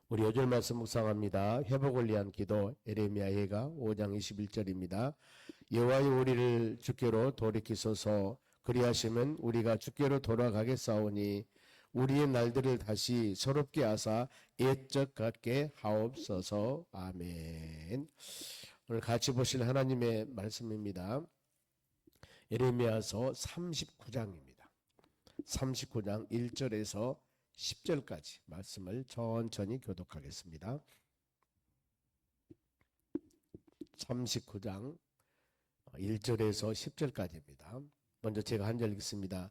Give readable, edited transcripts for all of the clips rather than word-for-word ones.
우리 요절 말씀 묵상합니다. 회복을 위한 기도 에레미야 예가 5장 21절입니다. 여호와의 우리를 주께로 돌이키소서. 그리하시면 우리가 주께로 돌아가겠사오니 우리의 날들을 다시 새롭게 하사 옛적 같게 하옵소서. 아멘. 오늘 같이 보실 하나님의 말씀입니다. 에레미야서 39장입니다. 39장 1절에서 10절까지 말씀을 천천히 교독하겠습니다. 39장 1절에서 10절까지입니다. 먼저 제가 한 절 읽겠습니다.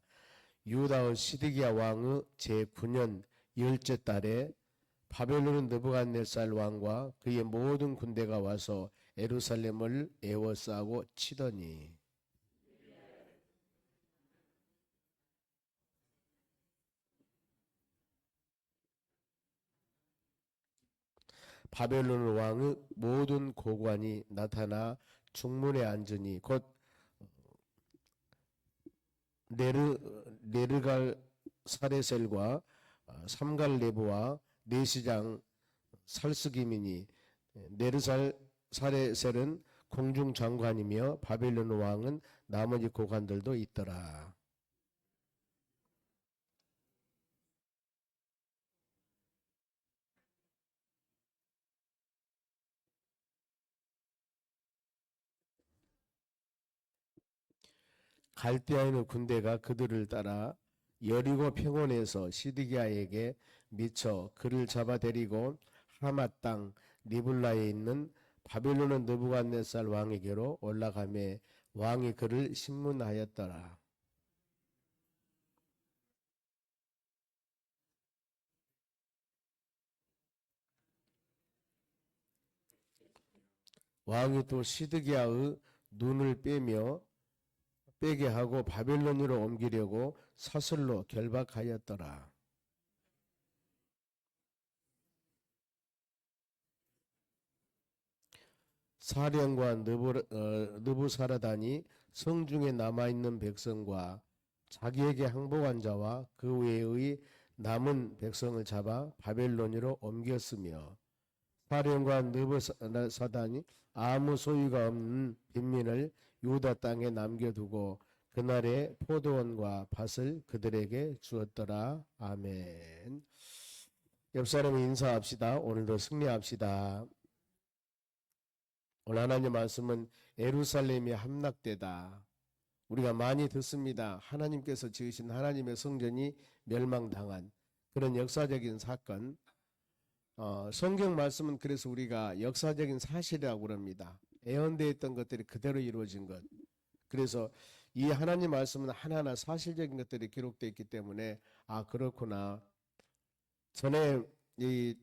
유다의 시드기야 왕의 제9년 10째 달에 바벨론 느부갓네살 왕과 그의 모든 군대가 와서 예루살렘을 에워싸고 치더니 바벨론 왕의 모든 고관이 나타나 중문에 앉으니 곧 네르갈 사레셀과 삼갈 네부와 내시장 살스기민이 네르살 사레셀은 공중 장관이며 바벨론 왕은 나머지 고관들도 있더라. 갈대아인의 군대가 그들을 따라 여리고 평원에서 시드기야에게 미쳐 그를 잡아 데리고 하맛 땅 리블라에 있는 바벨론의 느부갓네살 왕에게로 올라가매 왕이 그를 신문하였더라. 왕이 또 시드기야의 눈을 빼게 하고 바벨론으로 옮기려고 사슬로 결박하였더라. 사령관 느부사라단이 성중에 남아있는 백성과 자기에게 항복한 자와 그 외의 남은 백성을 잡아 바벨론으로 옮겼으며 사령관 느부사단이 아무 소유가 없는 빈민을 유다 땅에 남겨두고 그날에 포도원과 밭을 그들에게 주었더라. 아멘. 옆 사람이 인사합시다. 오늘도 승리합시다. 오늘 하나님의 말씀은 예루살렘이 함락되다. 우리가 많이 듣습니다. 하나님께서 지으신 하나님의 성전이 멸망당한 그런 역사적인 사건. 성경 말씀은 그래서 우리가 역사적인 사실이라고 그럽니다. 예언되어 있던 것들이 그대로 이루어진 것. 그래서 이 하나님 말씀은 하나하나 사실적인 것들이 기록되어 있기 때문에 그렇구나. 전에 이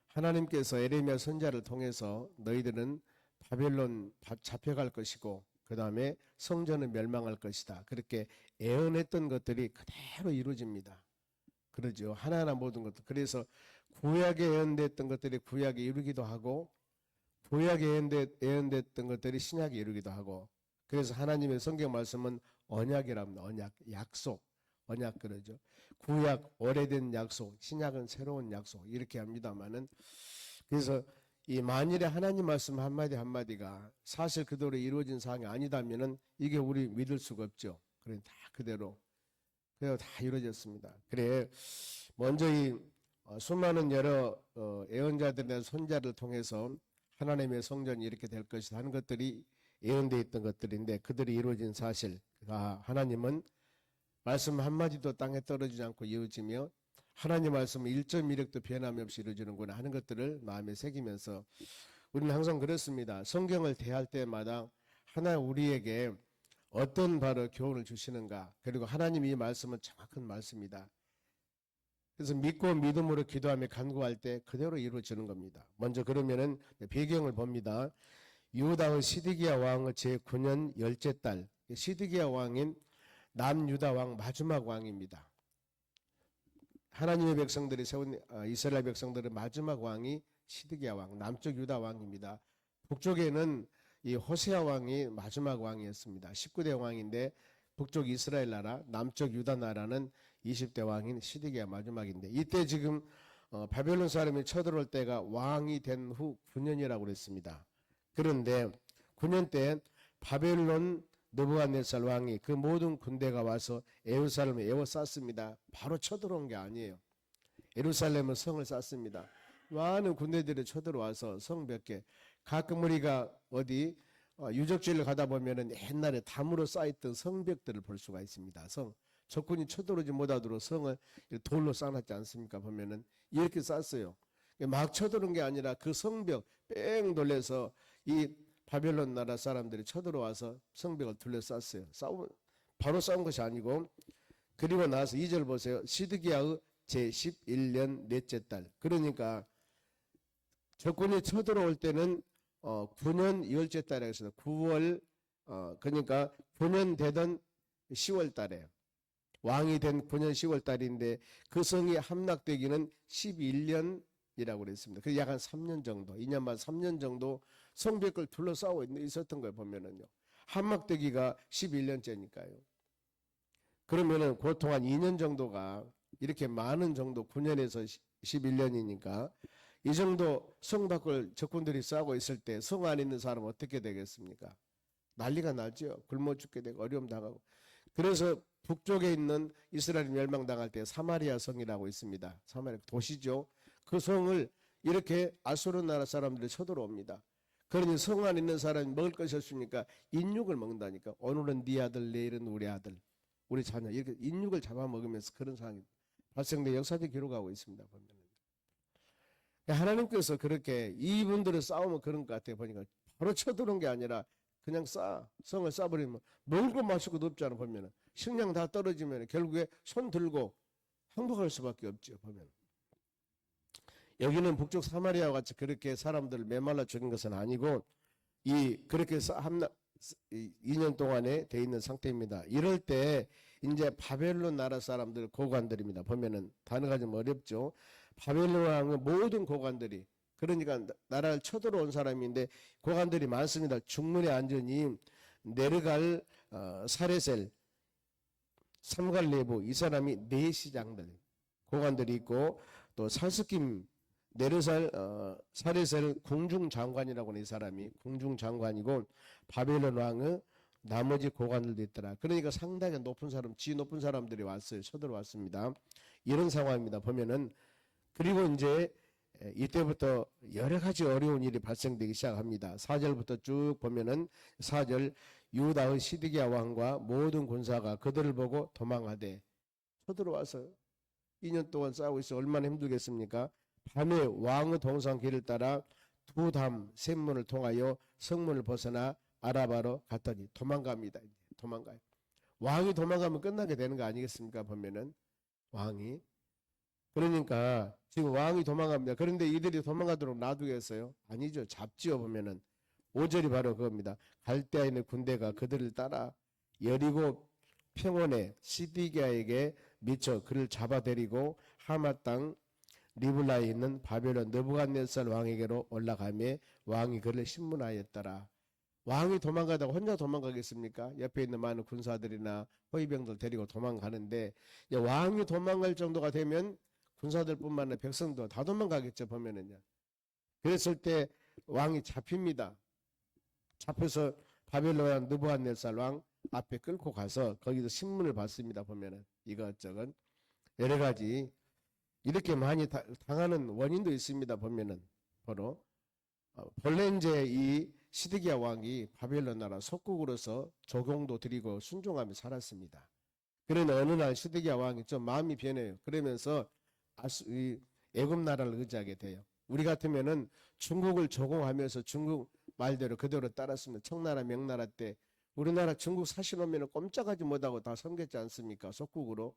하나님께서 에레미야 선지자를 통해서 너희들은 바벨론 잡혀갈 것이고 그 다음에 성전은 멸망할 것이다. 그렇게 예언했던 것들이 그대로 이루어집니다. 그러죠. 하나하나 모든 것들. 그래서 구약에 예언됐던 것들이 구약에 이루기도 하고 구약에 예언됐던 것들이 신약에 이루기도 하고 그래서 하나님의 성경 말씀은 언약이랍니다. 언약, 약속, 언약 그러죠. 구약 오래된 약속, 신약은 새로운 약속 이렇게 합니다만은 그래서 이 만일에 하나님 말씀 한마디 한마디가 사실 그대로 이루어진 사항이 아니다면은 이게 우리 믿을 수가 없죠. 그래 다 그대로 다 이루어졌습니다. 그래 먼저 이 수많은 여러 예언자들의 선자를 통해서 하나님의 성전이 이렇게 될 것이다 하는 것들이 예언되어 있던 것들인데 그들이 이루어진 사실 하나님은 말씀 한마디도 땅에 떨어지지 않고 이루어지며 하나님 말씀은 1.1획도 변함이 없이 이루어지는구나 하는 것들을 마음에 새기면서 우리는 항상 그렇습니다. 성경을 대할 때마다 하나님 우리에게 어떤 바로 교훈을 주시는가 그리고 하나님이 이 말씀은 정확한 말씀이다. 그래서 믿고 믿음으로 기도하며 간구할 때 그대로 이루어지는 겁니다. 먼저 그러면은 배경을 봅니다. 유다의 시드기야 왕의 제9년 10째 달 시드기야 왕인 남유다 왕 마지막 왕입니다. 하나님의 백성들이 세운 이스라엘 백성들의 마지막 왕이 시드기야 왕 남쪽 유다 왕입니다. 북쪽에는 이 호세아 왕이 마지막 왕이었습니다. 19대 왕인데 북쪽 이스라엘 나라 남쪽 유다 나라는 20대 왕인 시드기야 마지막인데 이때 지금 바벨론 사람이 쳐들어올 때가 왕이 된 후 9년이라고 그랬습니다. 그런데 9년 때 바벨론 느부갓네살 왕이 그 모든 군대가 와서 예루살렘을 에워쌌습니다. 바로 쳐들어온 게 아니에요. 예루살렘은 성을 쌓습니다. 많은 군대들이 쳐들어와서 성 몇 개, 가끔 우리가 어디 유적지를 가다 보면은 옛날에 담으로 쌓였던 성벽들을 볼 수가 있습니다. 적군이 쳐들어오지 못하도록 성을 돌로 쌓아놨지 않습니까? 보면은 이렇게 쌓았어요. 막 쳐들어온 게 아니라 그 성벽 뺑 돌려서 이 바벨론 나라 사람들이 쳐들어와서 성벽을 둘러쌌어요. 바로 싸운 것이 아니고, 그리고 나서 2절 보세요. 시드기야의 제11년 넷째 달. 그러니까 적군이 쳐들어올 때는 9년 2월째 달에 해서 9월, 그러니까 9년 되던 10월 달에 왕이 된 9년 10월 달인데 그 성이 함락되기는 11년이라고 그랬습니다. 그 약 한 3년 정도, 2년 만 3년 정도 성벽을 둘러싸고 있었던 걸 보면은요. 함락되기가 11년째니까요. 그러면은 보통 한 2년 정도가 이렇게 많은 정도 9년에서 11년이니까 이 정도 성 밖을 적군들이 싸고 있을 때 성 안에 있는 사람은 어떻게 되겠습니까? 난리가 나죠. 굶어 죽게 되고 어려움 당하고. 그래서 북쪽에 있는 이스라엘이 멸망당할 때 사마리아 성이라고 있습니다. 사마리아 도시죠. 그 성을 이렇게 아수르 나라 사람들이 쳐들어옵니다. 그러니 성 안에 있는 사람이 먹을 것이 없으니까 인육을 먹는다니까. 오늘은 네 아들, 내일은 우리 아들, 우리 자녀, 이렇게 인육을 잡아먹으면서 그런 상황이 발생된 역사적 기록하고 있습니다. 보면 하나님께서 그렇게 이분들을 싸우면 그런 것 같아요. 보니까 바로 쳐들어온 게 아니라 그냥 성을 쌓아버리면 먹을 것 마실 것도 없잖아. 보면은 식량 다 떨어지면 결국에 손 들고 항복할 수밖에 없죠. 보면 여기는 북쪽 사마리아와 같이 그렇게 사람들을 메말라 죽인 것은 아니고 그렇게 2년 동안에 돼 있는 상태입니다. 이럴 때 이제 바벨론 나라 사람들 고관들입니다. 보면은 단어가 좀 어렵죠. 바벨론 왕의 모든 고관들이, 그러니까 나라를 쳐들어온 사람인데 고관들이 많습니다. 중문에 앉으니 네르갈, 사레셀, 삼갈레부, 이 사람이 네 시장들 고관들이 있고, 또 살스킴, 네르살, 사레셀 궁중장관이라고 하는 이 사람이 궁중장관이고, 바벨론 왕의 나머지 고관들도 있더라. 그러니까 상당히 높은 사람, 지 높은 사람들이 왔어요. 쳐들어왔습니다. 이런 상황입니다. 보면은, 그리고 이제 이때부터 여러 가지 어려운 일이 발생되기 시작합니다. 4절부터 쭉 보면은 4절, 유다의 시드기야 왕과 모든 군사가 그들을 보고 도망하되, 쳐들어와서 2년 동안 싸우고 있어 얼마나 힘들겠습니까? 밤에 왕의 동상 길을 따라 두 담 샘문을 통하여 성문을 벗어나 아라바로 갔더니 도망갑니다. 도망가요. 왕이 도망가면 끝나게 되는 거 아니겠습니까? 보면은 왕이, 그러니까 지금 왕이 도망갑니다. 그런데 이들이 도망가도록 놔두겠어요? 아니죠. 잡지요. 보면은 5절이 바로 그겁니다. 갈대아에 있는 군대가 그들을 따라 여리고 평원에 시드기야에게 미쳐 그를 잡아들이고 하마 땅 리블라에 있는 바벨론 느부갓네살 왕에게로 올라가며 왕이 그를 신문하였더라. 왕이 도망가다가 혼자 도망가겠습니까? 옆에 있는 많은 군사들이나 호위병들 데리고 도망가는데, 왕이 도망갈 정도가 되면 군사들뿐만 아니라 백성도 다 도망가겠죠. 보면은요. 그랬을 때 왕이 잡힙니다. 잡혀서 바벨론 왕 느부갓네살 왕 앞에 끌고 가서 거기서 신문을 받습니다. 보면은 이것저것 여러 가지 이렇게 많이 당하는 원인도 있습니다. 보면은 바로 본래 이제 이 시드기야 왕이 바벨론 나라 속국으로서 조공도 드리고 순종하며 살았습니다. 그러나 어느 날 시드기야 왕이 좀 마음이 변해요. 그러면서 애굽 나라를 의지하게 돼요. 우리 같으면은 중국을 조공하면서 중국 말대로 그대로 따랐습니다. 청나라 명나라 때 우리나라 중국 사신 오면은 꼼짝하지 못하고 다 섬겼지 않습니까? 속국으로.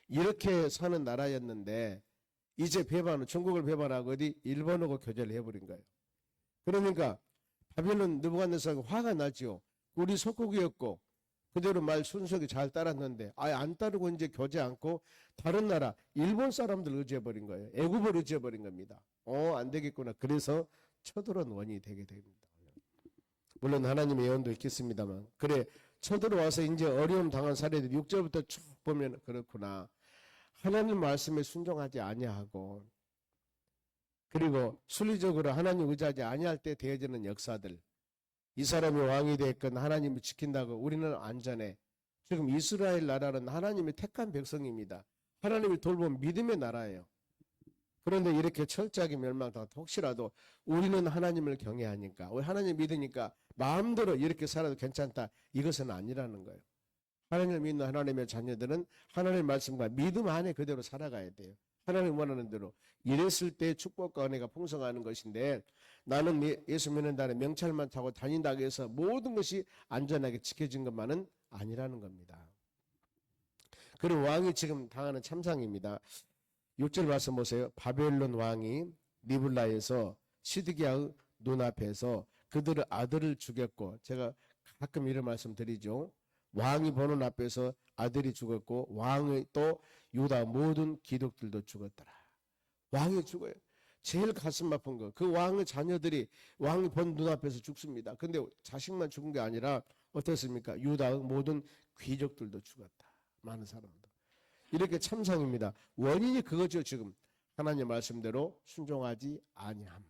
이렇게 사는 나라였는데 이제 중국을 배반하고 어디 일본하고 교제를 해버린 거예요. 그러니까 바벨론 느부갓네살가 화가 나지요. 우리 속국이었고 그대로 말 순수하게 잘 따랐는데 아예 안 따르고 이제 교제 않고 다른 나라 일본 사람들 의지해버린 거예요. 애굽을 의지해버린 겁니다. 안 되겠구나. 그래서 쳐들어온 원인이 되게 됩니다. 물론 하나님의 예언도 있겠습니다만, 그래 쳐들어와서 이제 어려움 당한 사례들 6절부터 쭉 보면 그렇구나. 하나님 말씀에 순종하지 아니하고 그리고 순리적으로 하나님 의지하지 아니할 때 되어지는 역사들. 이 사람이 왕이 됐건 하나님을 지킨다고 우리는 안전해. 지금 이스라엘 나라는 하나님의 택한 백성입니다. 하나님을 돌본 믿음의 나라예요. 그런데 이렇게 철저하게 멸망당하다 혹시라도 우리는 하나님을 경외하니까, 우리 하나님 믿으니까 마음대로 이렇게 살아도 괜찮다. 이것은 아니라는 거예요. 하나님을 믿는 하나님의 자녀들은 하나님의 말씀과 믿음 안에 그대로 살아가야 돼요. 하나님 원하는 대로. 이랬을 때 축복과 은혜가 풍성하는 것인데, 나는 예수 믿는다는 명찰만 타고 다닌다고 해서 모든 것이 안전하게 지켜진 것만은 아니라는 겁니다. 그럼 왕이 지금 당하는 참상입니다. 6절 말씀 보세요. 바벨론 왕이 리블라에서 시드기야의 눈앞에서 그들의 아들을 죽였고, 제가 가끔 이런 말씀 드리죠. 왕이 보는 앞에서 아들이 죽었고 왕의 또 유다 모든 기독들도 죽었더라. 왕이 죽어요. 제일 가슴 아픈 거. 그 왕의 자녀들이 왕이 본 눈앞에서 죽습니다. 근데 자식만 죽은 게 아니라 어떻습니까? 유다의 모든 귀족들도 죽었다. 많은 사람들. 이렇게 참상입니다. 원인이 그거죠. 지금 하나님 말씀대로 순종하지 아니함.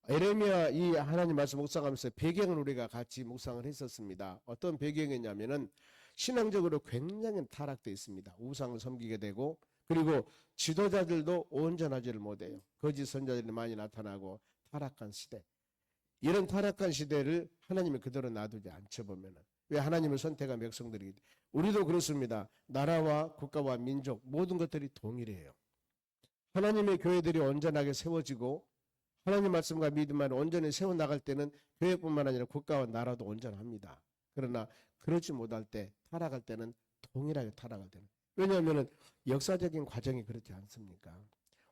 에레미야 이 하나님 말씀 묵상하면서 배경을 우리가 같이 묵상을 했었습니다. 어떤 배경이냐면은 신앙적으로 굉장히 타락되어 있습니다. 우상을 섬기게 되고, 그리고 지도자들도 온전하지를 못해요. 거짓 선자들이 많이 나타나고 타락한 시대. 이런 타락한 시대를 하나님이 그대로 놔두지 않죠. 보면은 왜 하나님을 선택한 백성들이, 우리도 그렇습니다. 나라와 국가와 민족 모든 것들이 동일해요. 하나님의 교회들이 온전하게 세워지고 하나님 말씀과 믿음만 온전히 세워나갈 때는 교회뿐만 아니라 국가와 나라도 온전합니다. 그러나 그러지 못할 때, 타락할 때는 동일하게 타락할 때는. 왜냐하면 역사적인 과정이 그렇지 않습니까?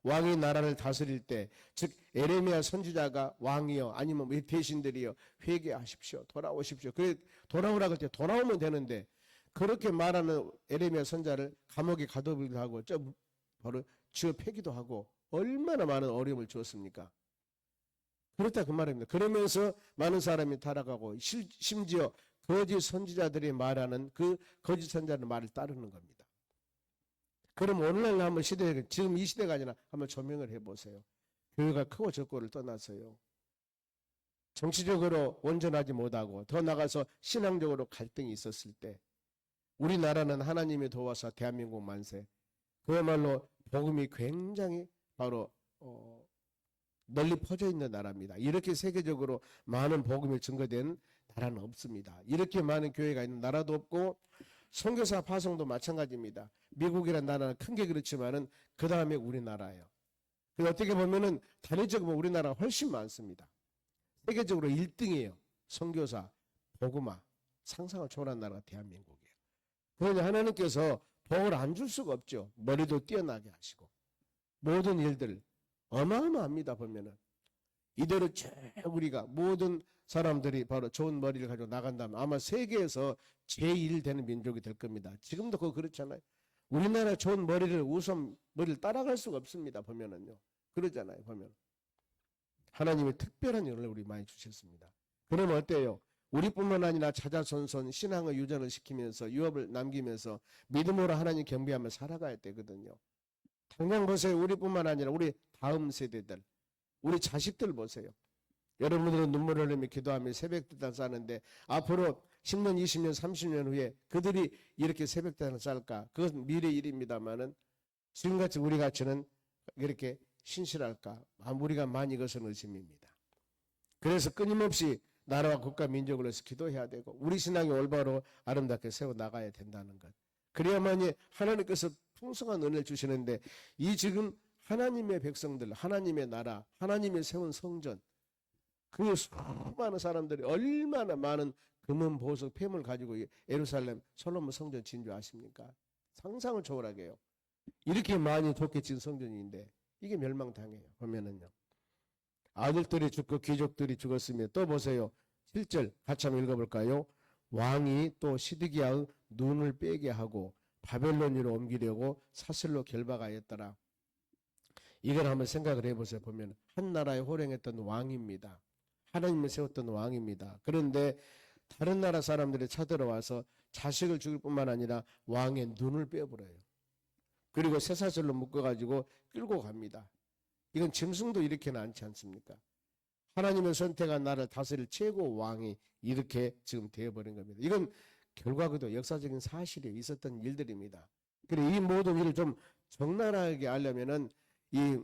왕이 나라를 다스릴 때, 즉 에레미야 선지자가 왕이요 아니면 대신들이요 회개하십시오, 돌아오십시오. 그래 돌아오라 그럴 때 돌아오면 되는데, 그렇게 말하는 에레미야 선자를 감옥에 가둬두기도 하고 바로 지어 패기도 하고 얼마나 많은 어려움을 주었습니까? 그렇다 그 말입니다. 그러면서 많은 사람이 타락하고 심지어 거짓 선지자들이 말하는 그 거짓 선지자의 말을 따르는 겁니다. 그럼 오늘날 한번 시대에, 지금 이 시대가 아니라 한번 조명을 해보세요. 교회가 크고 적고를 떠나서요, 정치적으로 온전하지 못하고 더 나가서 신앙적으로 갈등이 있었을 때, 우리나라는 하나님이 도와서 대한민국 만세, 그야말로 복음이 굉장히 바로 널리 퍼져 있는 나라입니다. 이렇게 세계적으로 많은 복음이 증거된 나라는 없습니다. 이렇게 많은 교회가 있는 나라도 없고, 선교사 파송도 마찬가지입니다. 미국이라는 나라는 큰 게 그렇지만은 그 다음에 우리나라예요. 어떻게 보면은 단위적으로 보면 우리나라가 훨씬 많습니다. 세계적으로 1등이에요. 선교사, 복음화, 상상을 초월한 나라가 대한민국이에요. 그러니 하나님께서 복을 안 줄 수가 없죠. 머리도 뛰어나게 하시고 모든 일들 어마어마합니다. 보면은 이대로 쭉 우리가 모든 사람들이 바로 좋은 머리를 가지고 나간다면 아마 세계에서 제1 되는 민족이 될 겁니다. 지금도 그거 그렇잖아요. 우리나라 좋은 머리를, 우선 머리를 따라갈 수가 없습니다. 보면은요. 그러잖아요. 보면 하나님의 특별한 은혜를 우리 많이 주셨습니다. 그러면 어때요? 우리뿐만 아니라 자자손손 신앙의 유전을 시키면서 유업을 남기면서 믿음으로 하나님 경배하며 살아가야 되거든요. 당장 보세요. 우리뿐만 아니라 우리 다음 세대들, 우리 자식들 보세요. 여러분들은 눈물을 흘리며 기도하며 새벽대단 쌓는데 앞으로 10년, 20년, 30년 후에 그들이 이렇게 새벽대단을 쌓을까? 그것은 미래 일입니다만은 지금같이 우리 같이는 이렇게 신실할까? 우리가 많이 이것은 의심입니다. 그래서 끊임없이 나라와 국가 민족을 위해서 기도해야 되고 우리 신앙이 올바로 아름답게 세워나가야 된다는 것. 그래야만이 하나님께서 풍성한 은혜를 주시는데, 이 지금 하나님의 백성들, 하나님의 나라, 하나님의 세운 성전, 그 수많은 사람들이 얼마나 많은 금은 보석 폐물 가지고 예루살렘 솔로몬 성전 진주 아십니까? 상상을 초월하게 해요. 이렇게 많이 좋게 지은 성전인데 이게 멸망당해요. 보면은요, 아들들이 죽고 귀족들이 죽었으며, 또 보세요. 7절 같이 한번 읽어볼까요? 왕이 또 시드기야의 눈을 빼게 하고 바벨론으로 옮기려고 사슬로 결박하였더라. 이걸 한번 생각을 해보세요. 보면 한 나라에 호령했던 왕입니다. 하나님을 세웠던 왕입니다. 그런데 다른 나라 사람들이 쳐들어와서 자식을 죽일 뿐만 아니라 왕의 눈을 빼버려요. 그리고 쇠사슬로 묶어가지고 끌고 갑니다. 이건 짐승도 이렇게는 않지 않습니까? 하나님의 선택한 나를 다스릴 최고 왕이 이렇게 지금 되어버린 겁니다. 이건 결과그도 역사적인 사실이 있었던 일들입니다. 그리고 이 모든 일을 좀 적나라하게 알려면은 이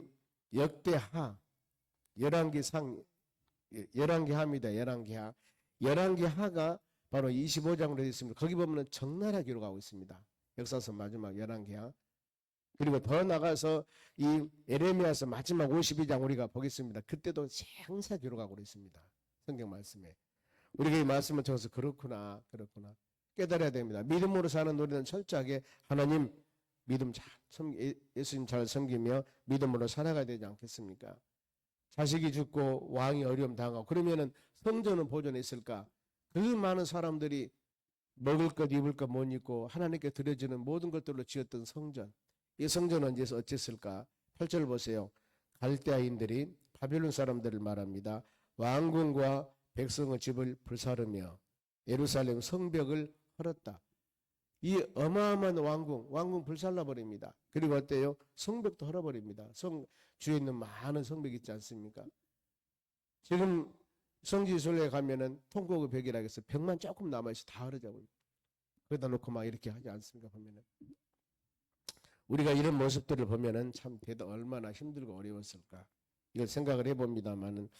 역대하, 열왕기상, 열왕기하입니다. 열왕기하. 열왕기하가 바로 25장으로 되어 있습니다. 거기 보면 적나라 기록하고 있습니다. 역사서 마지막 열왕기하. 그리고 더 나가서 이 에레미야서 마지막 52장 우리가 보겠습니다. 그때도 생사 기록하고 있습니다. 성경 말씀에. 우리가 이 말씀을 통해서 그렇구나 깨달아야 됩니다. 믿음으로 사는 우리는 철저하게 하나님 믿음 잘 예수님 잘 섬기며 믿음으로 살아가야 되지 않겠습니까? 자식이 죽고 왕이 어려움 당하고 그러면은 성전은 보존해 있을까? 그 많은 사람들이 먹을 것 입을 것 못 입고 하나님께 드려지는 모든 것들로 지었던 성전, 이 성전은 이제 어쨌을까? 8절 보세요. 갈대아인들이 바벨론 사람들을 말합니다. 왕궁과 백성의 집을 불사르며 예루살렘 성벽을 헐었다. 이 어마어마한 왕궁 불살라 버립니다. 그리고 어때요? 성벽도 헐어버립니다. 주에 있는 많은 성벽 있지 않습니까? 지금 성지순례에 가면은 통곡의 벽이라 해서 벽만 조금 남아있어 다 헐어져버려요. 그러다 놓고 막 이렇게 하지 않습니까? 보면은 우리가 이런 모습들을 보면은 참 대도 얼마나 힘들고 어려웠을까 이걸 생각을 해봅니다만은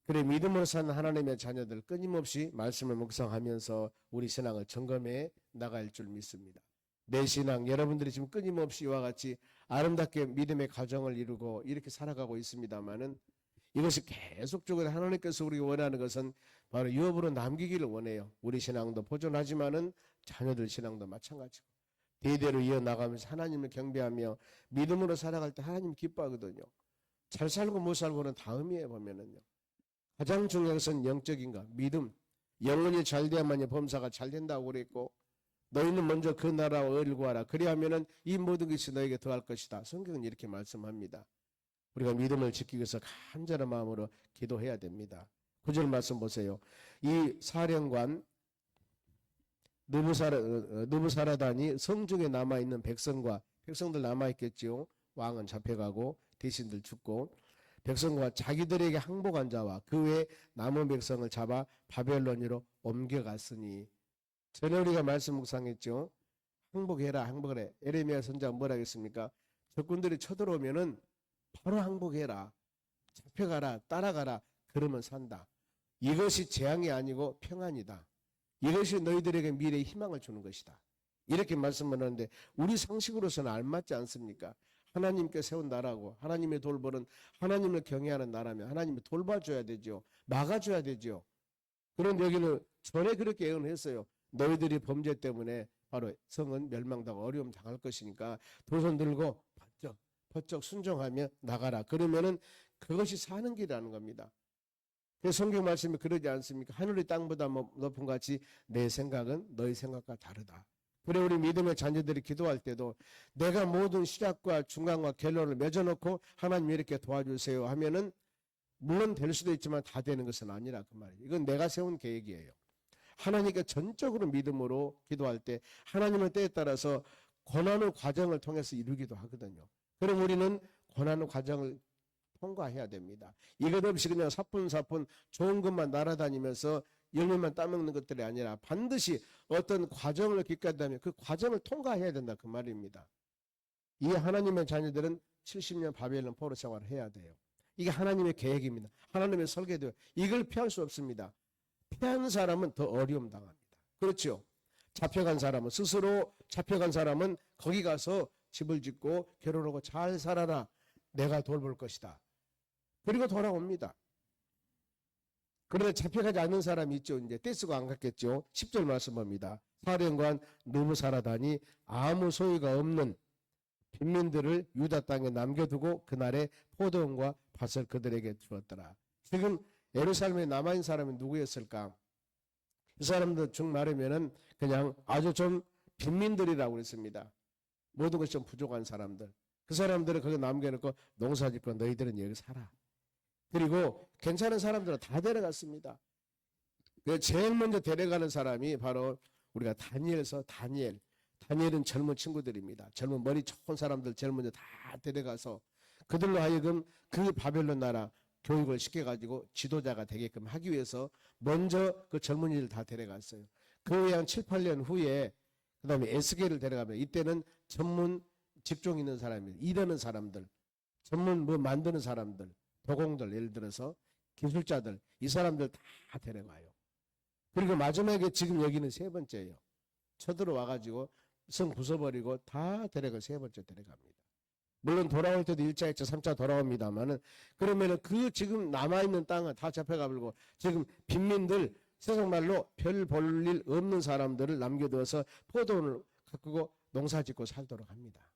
그래 믿음으로 사는 하나님의 자녀들 끊임없이 말씀을 묵상하면서 우리 신앙을 점검해 나갈 줄 믿습니다. 내 신앙 여러분들이 지금 끊임없이 이와 같이 아름답게 믿음의 가정을 이루고 이렇게 살아가고 있습니다만은 이것이 계속적으로 하나님께서 우리가 원하는 것은 바로 유업으로 남기기를 원해요. 우리 신앙도 보존하지만은 자녀들 신앙도 마찬가지고 대대로 이어나가면서 하나님을 경배하며 믿음으로 살아갈 때 하나님 기뻐하거든요. 잘 살고 못 살고는 다음이에요. 보면은요. 가장 중요한 것은 영적인가 믿음. 영혼이 잘 돼야만이 범사가 잘 된다고 그랬고 너희는 먼저 그 나라와 의를 구하라. 그리하면은 이 모든 것이 너에게 더할 것이다. 성경은 이렇게 말씀합니다. 우리가 믿음을 지키기 위해서 간절한 마음으로 기도해야 됩니다. 9절 말씀 보세요. 이 사령관 느부사라단이 성중에 남아있는 백성들 남아있겠지요. 왕은 잡혀가고 대신들 죽고 백성과 자기들에게 항복한 자와 그 외 남은 백성을 잡아 바벨론으로 옮겨갔으니 전에 우리가 말씀 묵상했죠. 항복해라. 에레미야 선지자가 뭐라 했습니까? 적군들이 쳐들어오면은 바로 항복해라. 잡혀가라. 따라가라. 그러면 산다. 이것이 재앙이 아니고 평안이다. 이것이 너희들에게 미래의 희망을 주는 것이다. 이렇게 말씀을 하는데 우리 상식으로서는 알맞지 않습니까? 하나님께 세운 나라고 하나님의 돌보는 하나님을 경외하는 나라면 하나님이 돌봐줘야 되죠. 막아줘야 되죠. 그런데 여기는 전에 그렇게 예언했어요. 너희들이 범죄 때문에 바로 성은 멸망당하고 어려움 당할 것이니까 두 손 들고 버쩍 순종하며 나가라. 그러면은 그것이 사는 길이라는 겁니다. 그 성경 말씀이 그러지 않습니까? 하늘이 땅보다 높은 것 같이 내 생각은 너희 생각과 다르다. 그래 우리 믿음의 자녀들이 기도할 때도 내가 모든 시작과 중간과 결론을 맺어놓고 하나님 이렇게 도와주세요 하면은 물론 될 수도 있지만 다 되는 것은 아니라 그 말이에요. 이건 내가 세운 계획이에요. 하나님께 전적으로 믿음으로 기도할 때 하나님의 때에 따라서 고난의 과정을 통해서 이루기도 하거든요. 그럼 우리는 고난의 과정을 통과해야 됩니다. 이것 없이 그냥 사뿐사뿐 좋은 것만 날아다니면서 열매만 따먹는 것들이 아니라 반드시 어떤 과정을 겪게 그 과정을 통과해야 된다 그 말입니다. 이 하나님의 자녀들은 70년 바벨론 포로 생활을 해야 돼요. 이게 하나님의 계획입니다. 하나님의 설계대로 이걸 피할 수 없습니다. 피한 사람은 더 어려움 당합니다. 그렇죠? 스스로 잡혀간 사람은 거기 가서 집을 짓고 결혼하고 잘 살아라. 내가 돌볼 것이다. 그리고 돌아옵니다. 그런데 잡혀가지 않는 사람이 있죠. 이제 떼쓰고 안 갔겠죠. 10절 말씀 봅니다. 사령관 느부사라단이 아무 소유가 없는 빈민들을 유다 땅에 남겨두고 그날에 포도원과 밭을 그들에게 주었더라. 지금 예루살렘에 남아있는 사람이 누구였을까? 이 사람들 중 말하면은 그냥 아주 좀 빈민들이라고 그랬습니다. 모든 것이 좀 부족한 사람들. 그 사람들을 거기 남겨놓고 농사짓고 너희들은 여기 살아. 그리고 괜찮은 사람들은 다 데려갔습니다. 제일 먼저 데려가는 사람이 바로 우리가 다니엘은 젊은 친구들입니다. 젊은 머리 좋은 사람들 제일 먼저 다 데려가서 그들로 하여금 그 바벨론 나라 교육을 시켜가지고 지도자가 되게끔 하기 위해서 먼저 그 젊은이들 다 데려갔어요. 그 후에 한 7, 8년 후에 그 다음에 에스겔을 데려가면 이때는 전문 직종 있는 사람들, 일하는 사람들, 전문 뭐 만드는 사람들, 도공들, 예를 들어서 기술자들, 이 사람들 다 데려가요. 그리고 마지막에 지금 여기는 세 번째예요. 쳐들어와가지고 성 부숴버리고 다 데려가 세 번째 데려갑니다. 물론 돌아올 때도 1차, 2차, 3차 돌아옵니다만은 그러면은 그 지금 남아있는 땅은 다 잡혀가버리고 지금 빈민들 세상 말로 별 볼 일 없는 사람들을 남겨두어서 포도원을 가꾸고 농사 짓고 살도록 합니다.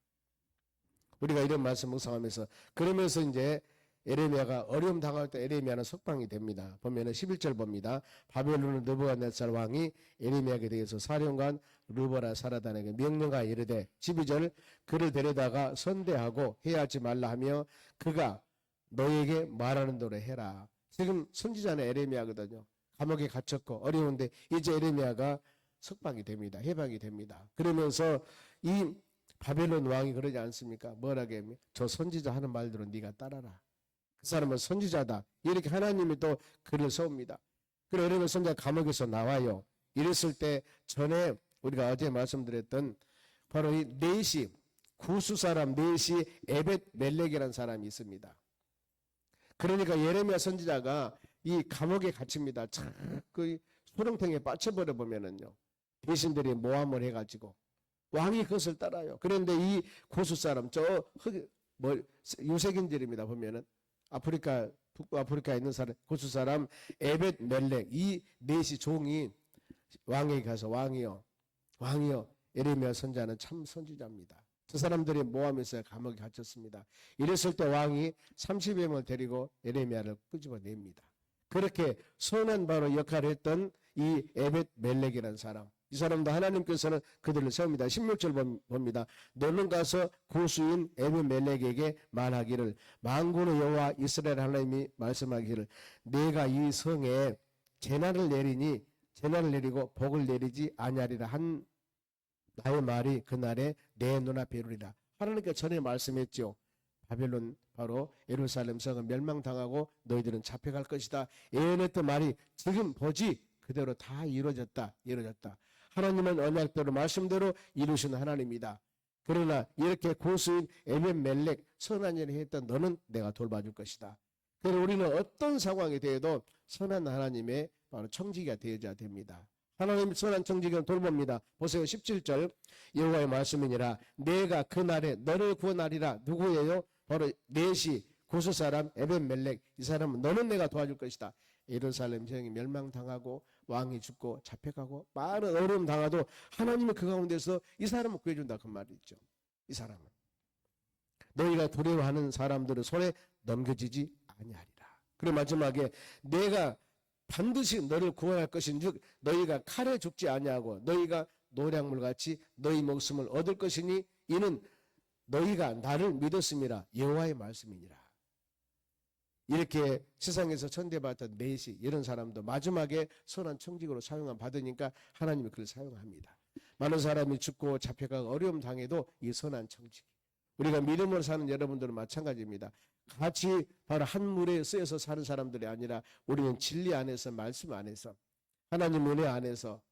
우리가 이런 말씀 묵상하면서 그러면서 이제 에레미야가 어려움 당할 때 에레미야는 석방이 됩니다. 보면은 11절 봅니다. 바벨론 느부갓네살 왕이 에레미야에게 대해서 사령관 르보라 사라단에게 명령하여 이르되 12절 그를 데려다가 선대하고 해하지 말라 하며 그가 너에게 말하는 대로 해라. 지금 선지자는 에레미야거든요. 감옥에 갇혔고 어려운데 이제 에레미야가 석방이 됩니다. 해방이 됩니다. 그러면서 이 바벨론 왕이 그러지 않습니까? 뭐라게 하면 저 선지자 하는 말대로 네가 따라라. 그 사람은 선지자다. 이렇게 하나님이 또 글을 써옵니다. 그래 에레미야 선지자 감옥에서 나와요. 이랬을 때 전에 우리가 어제 말씀드렸던 바로 이 넷이 구수 사람 넷이 에벳 멜렉이라는 사람이 있습니다. 그러니까 예레미야 선지자가 이 감옥에 갇힙니다. 그 수렁탱이에 빠져버려 보면은요. 대신들이 모함을 해가지고 왕이 그것을 따라요. 그런데 이 고수 사람 유색인들입니다. 보면은 아프리카 북부 아프리카에 있는 사람 고수 사람 에벳 멜렉 이 넷이 종이 왕에게 가서 왕이요 에레미야 선지자는 참 선지자입니다. 저 사람들이 모함에서 감옥에 갇혔습니다. 이랬을 때 왕이 30여 명을 데리고 에레미야를 끄집어냅니다. 그렇게 선한 바로 역할을 했던 이 에벳 멜렉이라는 사람, 이 사람도 하나님께서는 그들을 세웁니다. 16절 봅니다. 너는 가서 고수인 에벳 멜렉에게 말하기를 만군의 여호와 이스라엘 하나님이 말씀하기를 내가 이 성에 재난을 내리고 복을 내리지 아니하리라 한 나의 말이 그날에 내 눈앞에 이루리라. 하나님께 전에 말씀했죠. 바벨론 바로 예루살렘 성은 멸망당하고 너희들은 잡혀갈 것이다. 예언했던 말이 지금 보지 그대로 다 이루어졌다. 하나님은 언약대로 말씀대로 이루시는 하나님이다. 그러나 이렇게 고수인 에벳 멜렉 선한 일을 했던 너는 내가 돌봐줄 것이다. 그래서 우리는 어떤 상황이 되어도 선한 하나님의 바로 청지기가 되어야 됩니다. 하나님 선한 청지기는 돌봅니다. 보세요. 17절 여호와의 말씀이니라 내가 그날에 너를 구원하리라. 누구예요? 바로 넷이 고수 사람 에벳 멜렉 이 사람은 너는 내가 도와줄 것이다. 예루살렘 성이 멸망당하고 왕이 죽고 잡혀가고 많은 어려움 당하도 하나님이 그 가운데서 이 사람을 구해준다 그 말이 있죠. 이 사람은 너희가 두려워하는 사람들의 손에 넘겨지지 아니하리라. 그리고 마지막에 내가 반드시 너를 구원할 것인즉 너희가 칼에 죽지 아니하고 너희가 노량물같이 너희 목숨을 얻을 것이니 이는 너희가 나를 믿었음이라 여호와의 말씀이니라. 이렇게 세상에서 천대받았던 넷이 이런 사람도 마지막에 선한 청직으로 사용을 받으니까 하나님이 그를 사용합니다. 많은 사람이 죽고 잡혀가고 어려움 당해도 이 선한 청직 우리가 믿음으로 사는 여러분들은 마찬가지입니다. 같이 바로 한 물에 쓰여서 사는 사람들이 아니라 우리는 진리 안에서 말씀 안에서 하나님 은혜 안에서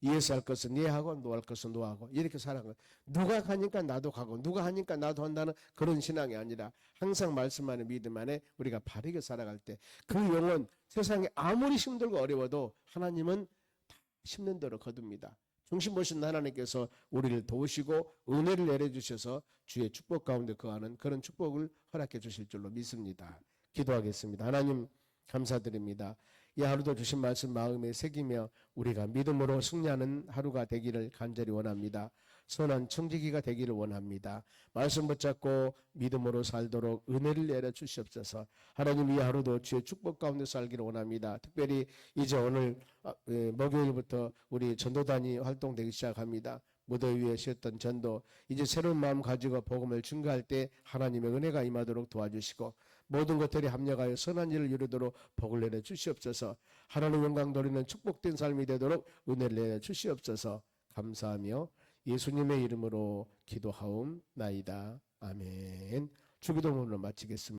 이에서 할 것은 이해하고 노할 것은 노하고 이렇게 살아가는 거예요. 누가 가니까 나도 가고 누가 하니까 나도 한다는 그런 신앙이 아니라 항상 말씀 안에 믿음 안에 우리가 바르게 살아갈 때 그 영혼 세상에 아무리 힘들고 어려워도 하나님은 다 심는 대로 거둡니다. 중심 보신 하나님께서 우리를 도우시고 은혜를 내려주셔서 주의 축복 가운데 거하는 그런 축복을 허락해 주실 줄로 믿습니다. 기도하겠습니다. 하나님 감사드립니다. 이 하루도 주신 말씀 마음에 새기며 우리가 믿음으로 승리하는 하루가 되기를 간절히 원합니다. 선한 청지기가 되기를 원합니다. 말씀 붙잡고 믿음으로 살도록 은혜를 내려 주시옵소서. 하나님 이 하루도 주의 축복 가운데 살기를 원합니다. 특별히 이제 오늘 목요일부터 우리 전도단이 활동되기 시작합니다. 무더위 위에 쉬었던 전도 이제 새로운 마음 가지고 복음을 증거할 때 하나님의 은혜가 임하도록 도와주시고 모든 것들이 합력하여 선한 일을 이루도록 복을 내려 주시옵소서. 하나님 영광 돌리는 축복된 삶이 되도록 은혜를 내려 주시옵소서. 감사하며 예수님의 이름으로 기도하옵나이다. 아멘. 주기도문으로 마치겠습니다.